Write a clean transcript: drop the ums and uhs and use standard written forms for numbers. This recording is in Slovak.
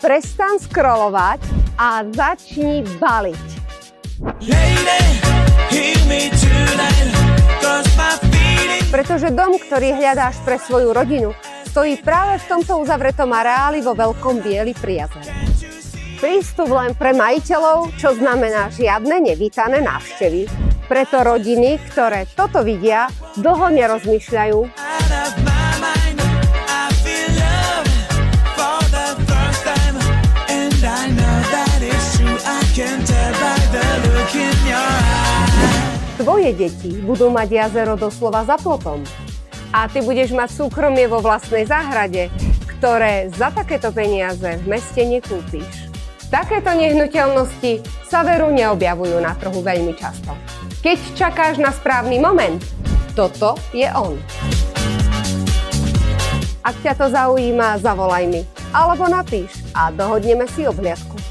Prestan scrollovať a začni baliť. Pretože dom, ktorý hľadáš pre svoju rodinu, stojí práve v tomto uzavretom areáli vo Veľkom Bieli pri jazere. Prístup len pre majiteľov, čo znamená žiadne nevítané návštevy. Preto rodiny, ktoré toto vidia, dlho nerozmýšľajú. Tvoje deti budú mať jazero doslova za plotom. A ty budeš mať súkromie vo vlastnej záhrade, ktoré za takéto peniaze v meste nekúpiš. Takéto nehnuteľnosti sa veru neobjavujú na trhu veľmi často. Keď čakáš na správny moment, toto je on. Ak ťa to zaujíma, zavolaj mi alebo napíš a dohodneme si obhliadku.